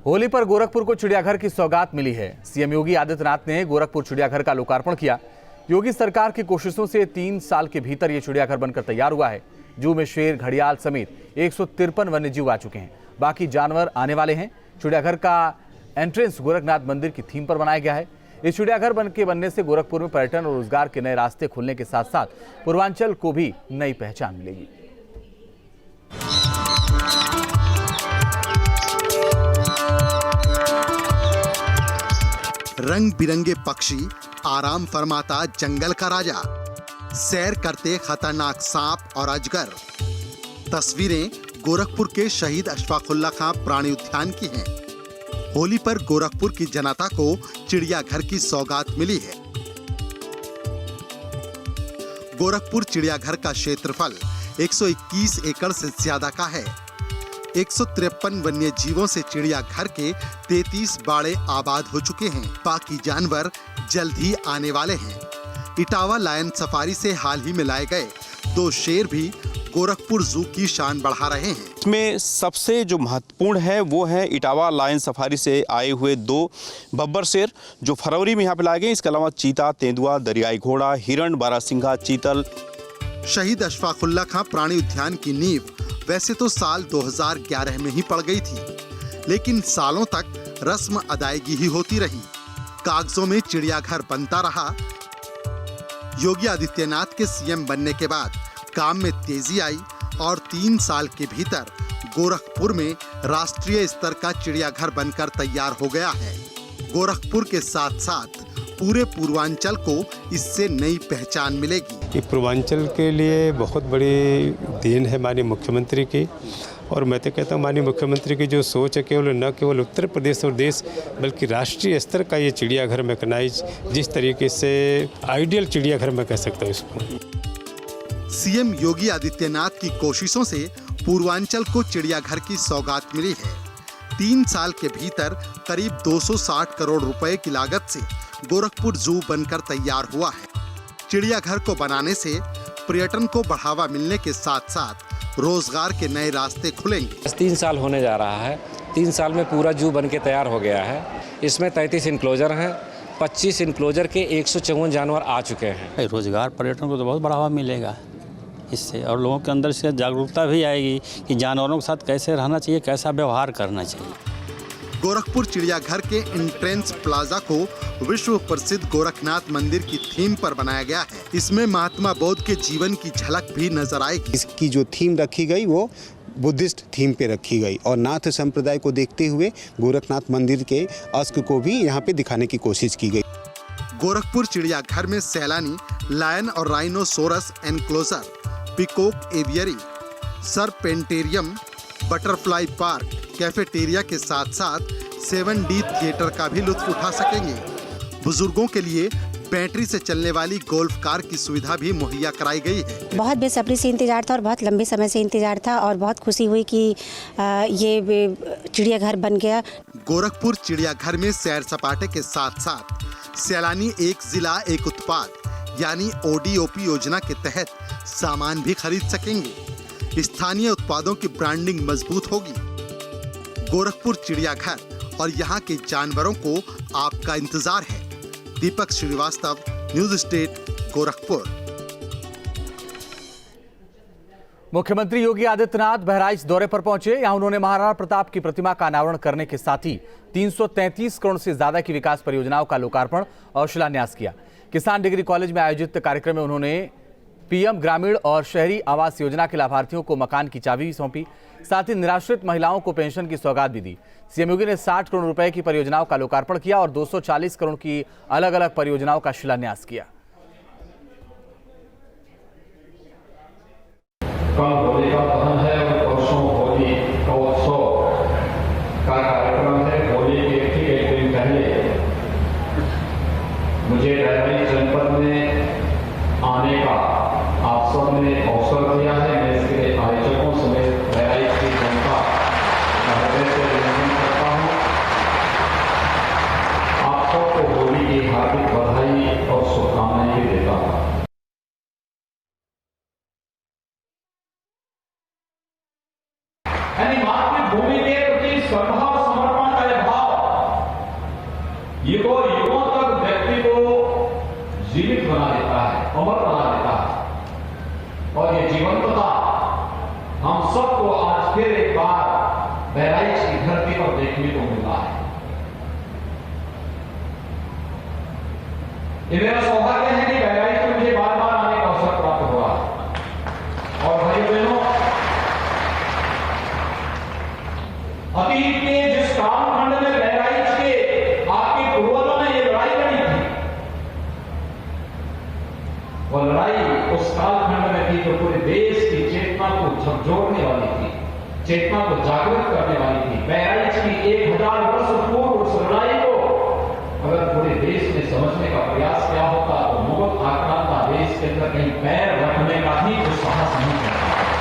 होली पर गोरखपुर को चिड़ियाघर की सौगात मिली है। सीएम योगी आदित्यनाथ ने गोरखपुर चिड़ियाघर का लोकार्पण किया। योगी सरकार की कोशिशों से 3 साल के भीतर ये चिड़ियाघर बनकर तैयार हुआ है। जू में शेर, घड़ियाल समेत 153 वन्य जीव आ चुके हैं। बाकी जानवर आने वाले हैं। चिड़ियाघर का एंट्रेंस गोरखनाथ मंदिर की थीम पर बनाया गया है। इस चिड़ियाघर बनने से गोरखपुर में पर्यटन और रोजगार के नए रास्ते खुलने के साथ साथ पूर्वांचल को भी नई पहचान मिलेगी। रंग बिरंगे पक्षी, आराम फरमाता जंगल का राजा, सैर करते खतरनाक सांप और अजगर। तस्वीरें गोरखपुर के शहीद अशफाक उल्लाह खां प्राणी उद्यान की हैं। होली पर गोरखपुर की जनता को चिड़ियाघर की सौगात मिली है। गोरखपुर चिड़ियाघर का क्षेत्रफल 121 एकड़ से ज्यादा का है। 153 वन्य जीवों से चिड़ियाघर के 33 बाड़े आबाद हो चुके हैं। बाकी जानवर जल्द ही आने वाले हैं। इटावा लायन सफारी से हाल ही में लाए गए 2 शेर भी गोरखपुर जू की शान बढ़ा रहे हैं। इसमें सबसे जो महत्वपूर्ण है वो है इटावा लायन सफारी से आए हुए 2 बब्बर शेर जो फरवरी में यहाँ पे लाए गए। इसके अलावा चीता, तेंदुआ, दरियाई घोड़ा, हिरण, बारहसिंघा, चीतल। शहीद अशफाक उल्लाह खां प्राणी उद्यान की नींव वैसे तो साल 2011 में ही पड़ गई थी, लेकिन सालों तक रस्म अदायगी ही होती रही। कागजों में चिड़ियाघर बनता रहा। योगी आदित्यनाथ के सीएम बनने के बाद काम में तेजी आई और 3 साल के भीतर गोरखपुर में राष्ट्रीय स्तर का चिड़ियाघर बनकर तैयार हो गया है। गोरखपुर के साथ साथ पूरे पूर्वांचल को इससे नई पहचान मिलेगी। ये पूर्वांचल के लिए बहुत बड़ी देन है माननीय मुख्यमंत्री की, और मैं तो कहता हूँ माननीय मुख्यमंत्री की जो सोच है केवल न केवल उत्तर प्रदेश और देश बल्कि राष्ट्रीय स्तर का ये चिड़ियाघर मैकेनाइज, जिस तरीके से आइडियल चिड़ियाघर मैं कह सकता हूँ इसको। सीएम योगी आदित्यनाथ की कोशिशों से पूर्वांचल को चिड़ियाघर की सौगात मिली है। 3 साल के भीतर करीब 260 करोड़ रुपए की लागत से गोरखपुर जू बनकर तैयार हुआ है। चिड़ियाघर को बनाने से पर्यटन को बढ़ावा मिलने के साथ साथ रोजगार के नए रास्ते खुलेंगे। 3 साल होने जा रहा है। 3 साल में पूरा जू बन के तैयार हो गया है। इसमें 33 इनक्लोजर हैं। 25 इनक्लोजर के 154 जानवर आ चुके हैं। रोजगार, पर्यटन को तो बहुत बढ़ावा मिलेगा इससे, और लोगों के अंदर से जागरूकता भी आएगी कि जानवरों के साथ कैसे रहना चाहिए, कैसा व्यवहार करना चाहिए। गोरखपुर चिड़ियाघर के एंट्रेंस प्लाजा को विश्व प्रसिद्ध गोरखनाथ मंदिर की थीम पर बनाया गया है। इसमें महात्मा बुद्ध के जीवन की झलक भी नजर आएगी। इसकी जो थीम रखी गई वो बुद्धिस्ट थीम पे रखी गई और नाथ संप्रदाय को देखते हुए गोरखनाथ मंदिर के अस्क को भी यहाँ पे दिखाने की कोशिश की गई। गोरखपुर चिड़ियाघर में सैलानी लायन और rhinoceros enclosure, peacock aviary, serpentarium, butterfly park, cafeteria के साथ साथ 7D थिएटर का भी लुत्फ उठा सकेंगे। बुजुर्गों के लिए बैटरी से चलने वाली गोल्फ कार की सुविधा भी मुहैया कराई गई है। बहुत बेसब्री से इंतजार था और बहुत लंबे समय से इंतजार था और बहुत खुशी हुई कि ये चिड़ियाघर बन गया। गोरखपुर चिड़ियाघर में सैर सपाटे के साथ साथ सैलानी एक जिला एक उत्पाद यानी ODOP योजना के तहत सामान भी खरीद सकेंगे। स्थानीय उत्पादों की ब्रांडिंग मजबूत होगी। गोरखपुर चिड़ियाघर और यहाँ के जानवरों को आपका इंतजार है। दीपक श्रीवास्तव, न्यूज स्टेट, गोरखपुर। मुख्यमंत्री योगी आदित्यनाथ बहराइच दौरे पर पहुंचे। यहां उन्होंने महाराणा प्रताप की प्रतिमा का अनावरण करने के साथ ही 333 करोड़ से ज्यादा की विकास परियोजनाओं का लोकार्पण और शिलान्यास किया। किसान डिग्री कॉलेज में आयोजित कार्यक्रम में उन्होंने PM ग्रामीण और शहरी आवास योजना के लाभार्थियों को मकान की चाबी भी सौंपी। साथ ही निराश्रित महिलाओं को पेंशन की सौगात भी दी। सीएम योगी ने 60 करोड़ रुपए की परियोजनाओं का लोकार्पण किया और 240 करोड़ की अलग अलग परियोजनाओं का शिलान्यास किया। कल होली का दहन है और परसों होली का उत्सव का कार्यक्रम है। होली के ठीक एक दिन पहले मुझे बहराइच जनपद में आने का आप सब ने अवसर दिया है। मैं इसके आयोजकों समेत बहराइच की जनता का हृदय से अभिनंदन करता हूँ। आप सबको होली की हार्दिक बधाई और शुभकामनाएं भी देता हूँ। मातृभूमि के प्रति श्रद्धा समर्पण का युगों युगों तक व्यक्ति को जीवित बना देता है, अमर बना देता है। और ये जीवंतता हम सबको आज फिर एक बार बहराइच की धरती पर देखने को मिला है। ये मेरा सौभाग्य है कि बहराइच में मुझे बार बार आने का अवसर प्राप्त हुआ। और भाइयों बहनों, अतीत के जिस कालखंड में बहराइच के आपके पूर्वजों ने ये लड़ाई लड़ी थी, वो लड़ाई उस कालखंड में थी जो पूरे देश की चेतना को झकझोरने वाली थी, चेतना को जागृत करने वाली थी। बहराइच की 1000 वर्ष पूर्व उस लड़ाई को अगर पूरे देश ने समझने का प्रयास किया होता तो मुगल आक्रांता देश के अंदर कहीं पैर रखने का भी जो साहस नहीं किया।